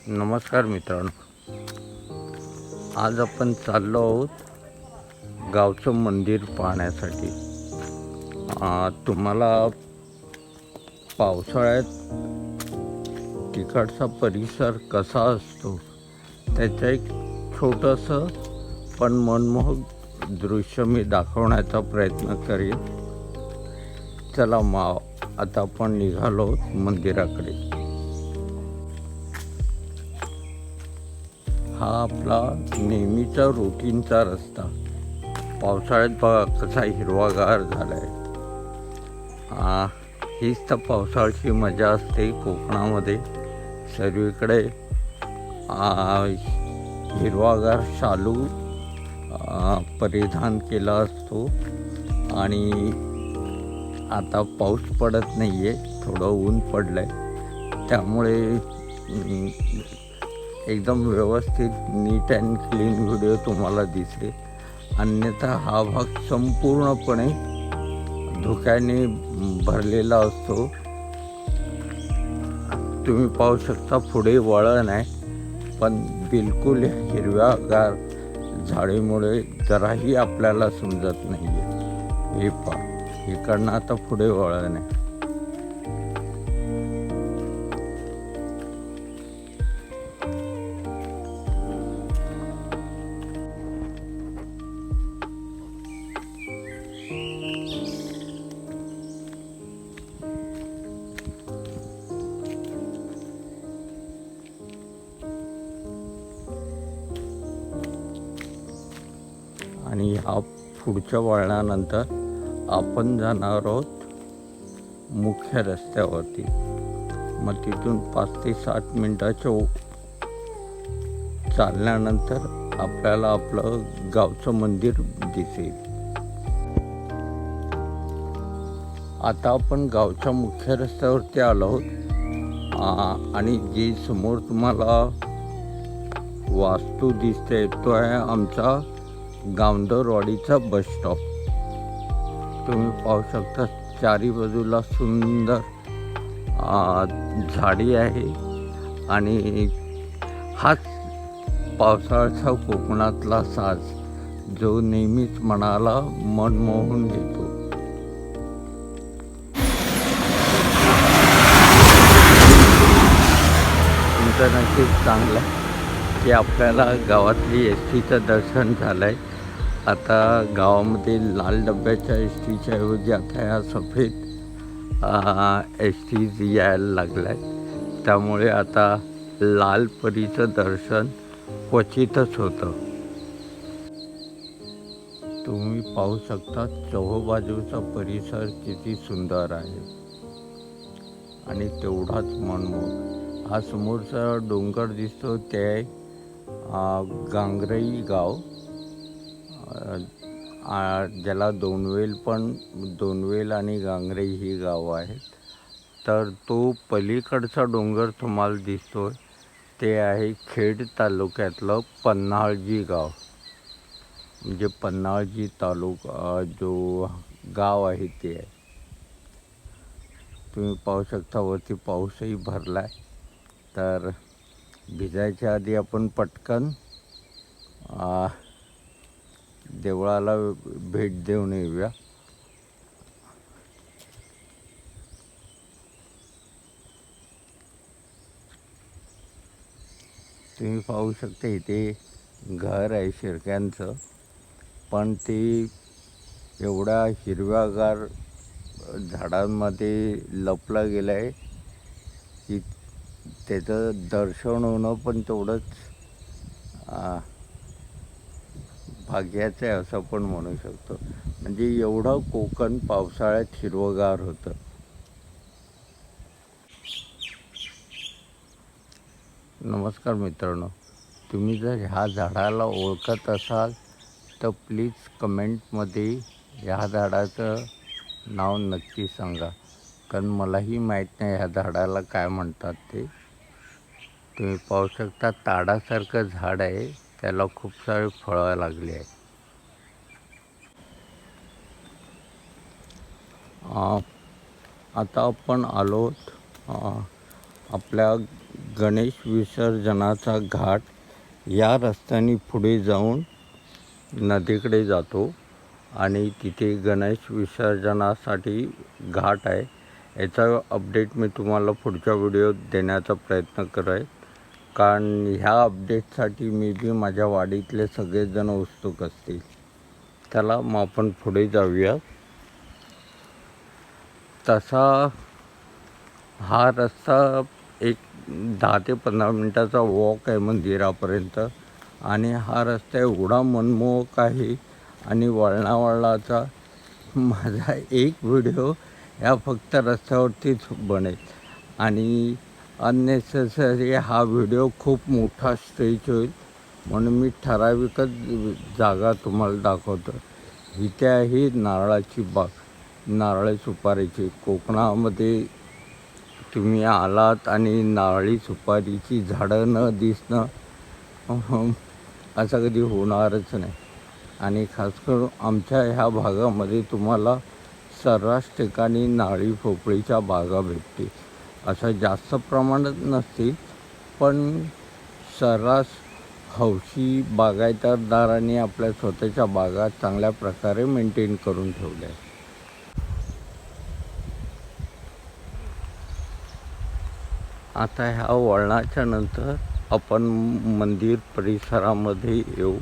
नमस्कार मित्रांनो, आज आपण चाललो आहोत गावचं मंदिर पाहण्यासाठी. तुम्हाला पावसाळ्यात तिकडचा परिसर कसा असतो त्याचं एक छोटंसं पण मनमोहक दृश्य मी दाखवण्याचा प्रयत्न करेन. चला आता आपण निघालो मंदिराकडे. हा आपला नेहमीचा रुटीनचा रस्ता. पावसाळ्यात बघा कसा हिरवागार झाला आहे. हीच तर पावसाळ्याची मजा असते कोकणामध्ये. सर्वीकडे हिरवागार शालू परिधान केला असतो आणि आता पाऊस पडत नाही आहे, थोडं ऊन पडलं आहे, त्यामुळे एकदम व्यवस्थित नीट अँड क्लीन व्हिडिओ तुम्हाला दिसेल. अन्यथा हा भाग संपूर्णपणे धुक्याने भरलेला असतो. तुम्ही पाहू शकता पुढे वळण आहे, पण बिलकुल हिरव्यागार झाडीमुळे जराही आपल्याला समजत नाही आहे. हे पहा, इकडनं आता पुढे वळण आहे. आणि ह्या पुढच्या वळणानंतर आपण जाणार आहोत मुख्य रस्त्यावरती. मग तिथून 5 ते 7 मिनटाच्या चालल्यानंतर आपल्याला आपलं गावचं मंदिर दिसेल. आता आपण गावच्या मुख्य रस्त्यावरती आलो आहोत आणि जी समोर तुम्हाला वास्तू दिसते तो आहे आमचा गावंदरवाडीचा बस स्टॉप. तुम्ही पाहू शकता चारी बाजूला सुंदर झाडी आहे आणि हाच पावसाळ्याचा कोकणातला साज जो नेहमीच मनाला मनमोहून घेतो. तुमचं नशीब चांगलं की आपल्याला गावातली एस टीचं दर्शन झालं आहे. आता गावामध्ये लाल डब्याच्या एस टीच्या ऐवजी आता ह्या सफेद एस टीज यायला लागल्या आहेत. त्यामुळे आता लाल परीचं दर्शन क्वचितच होतं. तुम्ही पाहू शकता चहूबाजूचा परिसर किती सुंदर आहे आणि तेवढाच मनमोहक. हा समोरचा डोंगर दिसतो ते गांगरई गाव, ज्याला दोनवेल आणि गांगरई ही गावं आहेत. तर तो पलीकडचा डोंगर तुम्हाला दिसतो ते आहे खेड तालुक्यातलं पन्हाळजी गाव. म्हणजे पन्हाळजी तालुका जो गाव आहे ते आहे. तुम्ही पाहू शकता वरती पाऊसही भरला आहे. तर भिजायच्या आधी आपण पटकन देवळाला भेट देऊन येऊया. तुम्ही पाहू शकता इथे घर आहे शिरक्यांचं, पण ते एवढ्या हिरव्यागार झाडांमध्ये लपलं गेलं आहे की त्याचं दर्शन होणं पण तेवढंच भाग्याचं आहे असं पण म्हणू शकतो. म्हणजे एवढं कोकण पावसाळ्यात हिरवंगार होतं. नमस्कार मित्रांनो, तुम्ही जर ह्या झाडाला ओळखत असाल तर प्लीज कमेंटमध्ये ह्या झाडाचं नाव नक्की सांगा, कारण मलाही माहीत नाही ह्या झाडाला काय म्हणतात ते. तुम्ही पाहू शकता ताडासारखं झाड आहे, त्याला खूप सारे फळं लागली आहेत. आता आपण आलो आपल्या गणेश विसर्जनाचा घाट या रस्त्याने पुढे जाऊन नदीकडे जातो आणि तिथे गणेश विसर्जनासाठी घाट आहे. याचा अपडेट मी तुम्हाला पुढच्या व्हिडिओत देण्याचा प्रयत्न करेन, कारण ह्या अपडेटसाठी मी बी माझ्या वाडीतले सगळेजण उत्सुक असतील. चला मग आपण पुढे जाऊया. तसा हा रस्ता एक 10 ते 15 मिनटाचा वॉक आहे मंदिरापर्यंत आणि हा रस्ता एवढा मनमोहक आहे आणि वळणावळणाचा. माझा एक व्हिडिओ ह्या फक्त रस्त्यावरतीच बनेल आणि अननेसेसरी हा व्हिडिओ खूप मोठा स्ट्रेच होईल, म्हणून मी ठराविकच जागा तुम्हाला दाखवतो. इथे आहे नारळाची बाग, नारळी सुपारीची. कोकणामध्ये तुम्ही आलात आणि नारळी सुपारीची झाडं न दिसणं असं कधी होणारच नाही. आणि खास करून आमच्या ह्या भागामध्ये तुम्हाला सर्रास ठिकाणी नारळी पोफळीच्या बागा भेटतील. असं जास्त प्रमाणात नसतील, पण सर्रास हौशी बागायतदारांनी आपल्या स्वतःच्या बागा चांगल्या प्रकारे मेंटेन करून ठेवल्या. आता ह्या वळणाच्या नंतर आपण मंदिर परिसरामध्ये येऊ.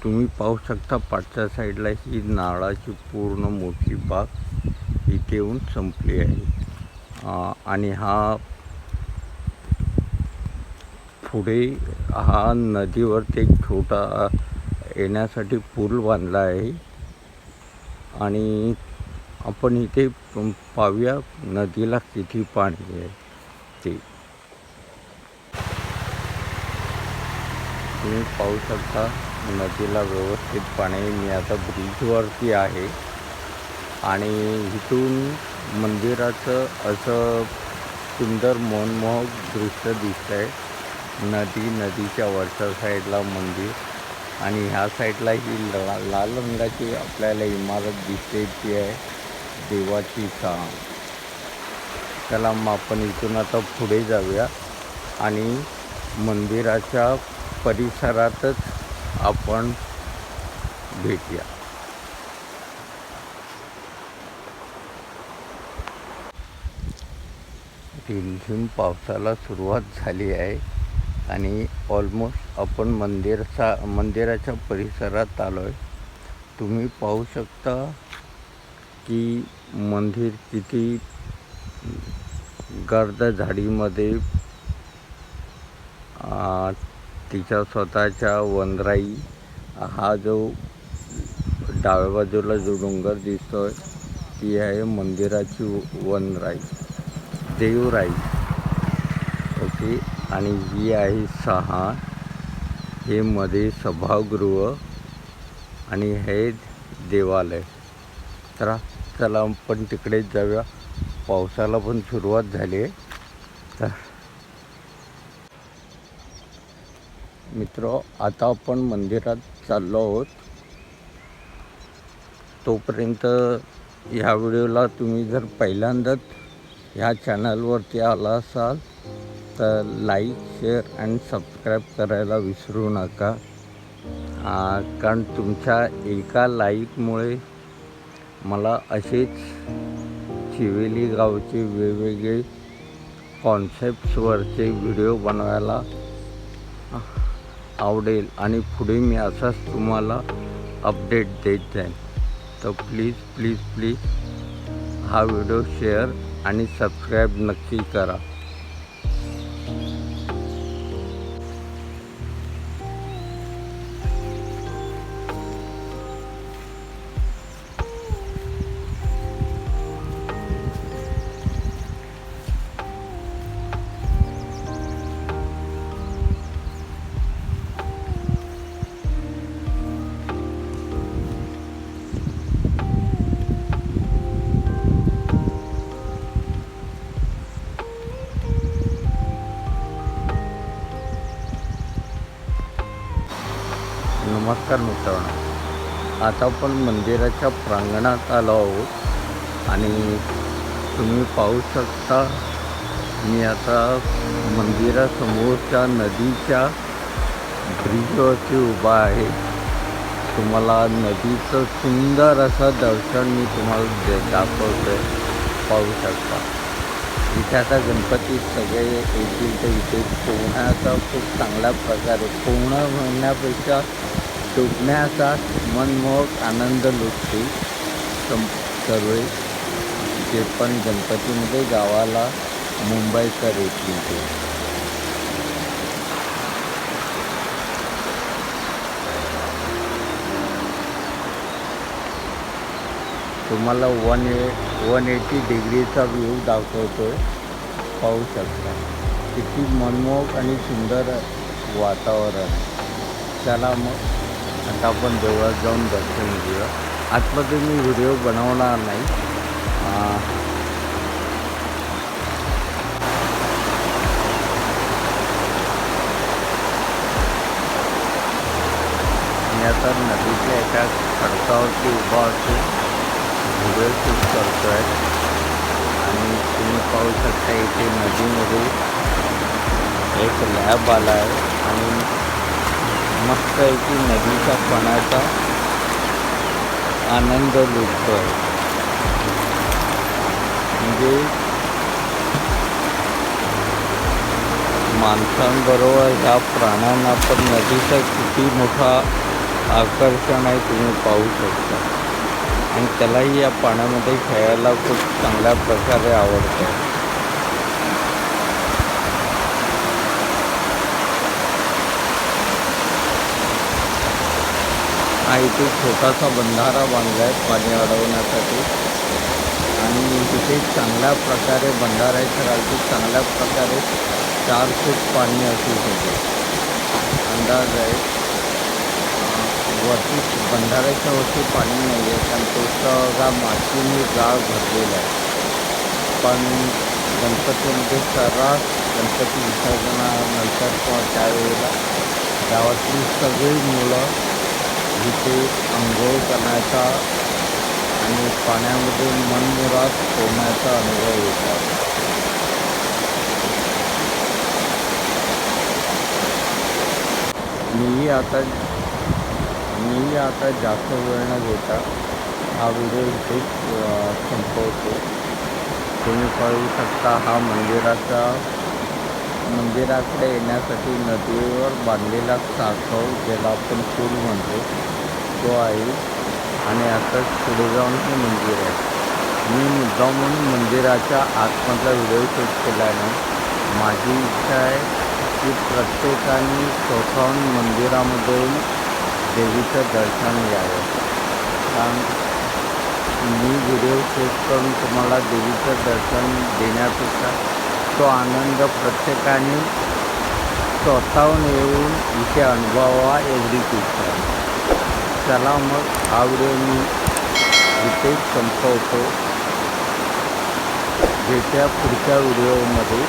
तुम्ही पाहू शकता पाठच्या साईडला ही नारळाची पूर्ण मोठी बाग इथे येऊन संपली आहे. आणि हा पुढे हा नदीवरती एक छोटा येण्यासाठी पूल बांधला आहे आणि आपण इथे पाहूया नदीला किती पाणी आहे ते. तुम्ही पाहू शकता नदीला व्यवस्थित पाणी. मी आता ब्रिजवरती आहे आणि इथून मंदिराचं असं सुंदर मनमोहक दृश्य दिसतं आहे. नदीच्या वरच्या साईडला मंदिर आणि ह्या साईडला ही लाल रंगाची आपल्याला इमारत दिसते, ती आहे देवाची शाळा. चला मग आपण इथून आता पुढे जाऊया आणि मंदिराच्या परिसरातच आपण भेटूया. रिमझिम पावसाला सुरुवात झाली आहे आणि ऑलमोस्ट आपण मंदिराच्या परिसरात आलो आहे. तुम्ही पाहू शकता की मंदिर किती गर्द झाडीमध्ये तिच्या स्वतःच्या वनराई. हा जो डाव्या बाजूला जो डोंगर दिसतोय ती आहे मंदिराची वनराई, देवराई. ओके. आणि ही आहे सहाण. हे मध्ये सभागृह आणि हे देवालय. तर चला आपण तिकडेच जाऊया. पावसाला पण सुरुवात झाली आहे. तर मित्र, आता आपण मंदिरात चाललो आहोत. तोपर्यंत ह्या व्हिडिओला तुम्ही जर पहिल्यांदाच ह्या चॅनलवरती आला असाल तर लाईक, शेअर आणि सबस्क्राईब करायला विसरू नका. कारण तुमच्या एका लाईकमुळे मला असेच चिवेली गावचे वेगवेगळे कॉन्सेप्ट्सवरचे व्हिडिओ बनवायला आवडेल आणि पुढे मी असाच तुम्हाला अपडेट देत जाईन. तर प्लीज हा व्हिडिओ शेअर आणि सबस्क्राईब नक्की करा. नमस्कार मित्रांनो, आता आपण मंदिराच्या प्रांगणात आलो आहोत आणि तुम्ही पाहू शकता मी आता मंदिरासमोरच्या नदीच्या ब्रिजवरती उभा आहे. तुम्हाला नदीचं सुंदर असं दर्शन मी तुम्हाला दाखवतोय. पाहू शकता. इथे आता गणपती सगळे येतील तर इथे पोहण्याचा खूप चांगल्या प्रकारे पोहणं म्हणण्यापेक्षा डुबण्याचा मनमोहक आनंद लुटतील सर्व जे पण गणपतीमध्ये गावाला मुंबईकर येतील ते. तुम्हाला 180 डिग्रीचा व्ह्यू दाखवतोय. पाहू शकता किती मनमोहक आणि सुंदर वातावरण. चला मग आता आपण देवळात जाऊन दर्शन घेऊया. आतमध्ये मी व्हिडिओ बनवणार नाही. मी आता नदीच्या एका खडकावरती उभा असून व्हिडिओ शूट करतो आहे. आणि तुम्ही पाहू शकता इथे नदीमध्ये एक लॅब आला आहे आणि मस्त आहे की नदीच्या पाण्याचा आनंद लुटतो आहे. म्हणजे माणसांबरोबर ह्या प्राण्यांना पण नदीचं किती मोठा आकर्षण आहे तुम्ही पाहू शकता. आणि त्यालाही या पाण्यामध्ये खेळायला खूप चांगल्या प्रकारे आवडतं. हा इथे छोटासा बंधारा बांधला आहे पाणी अडवण्यासाठी. आणि तिथे चांगल्या प्रकारे बंधाऱ्याच्या खालती चांगल्या प्रकारे 4 फूट पाणी असू शकते अंदाज आहे. वरती बंधाऱ्याच्या वरती पाणी नाही आहे कारण तो सगळा मातीने गाळ भरलेला आहे. पण गणपतीमध्ये सर्रास गणपती विसर्जनानंतर किंवा त्यावेळेला गावातली सगळी मुलं इथे अंघोळ करण्याचा आणि पाण्यामध्ये मनमुराद पोहण्याचा अनुभव येतात. मी आता जास्त वेळ न घेता हा व्हिडिओ इथेच संपवतो. तुम्ही पाहू शकता हा मंदिराकडे येण्यासाठी नदीवर बांधलेला साखव ज्याला आपण पूल म्हणतो तो आहे. आणि आताच पुढे जाऊन हे मंदिर आहे. मी मुद्दाम म्हणून मंदिराच्या आतमधला व्हिडिओ शूट केला नाही. माझी इच्छा आहे की प्रत्येकाने स्वतःहून मंदिरामध्ये देवीचं दर्शन घ्यावं. कारण मी व्हिडिओ शूट करून तुम्हाला देवीचं दर्शन देण्यापेक्षा तो आनंद प्रत्येकाने स्वतःहून येऊन इथे अनुभवावा एवढीच इच्छा आहे. चला मग हा व्हिडिओ मी इथेच संपवतो. भेटूया पुढच्या व्हिडिओमध्ये.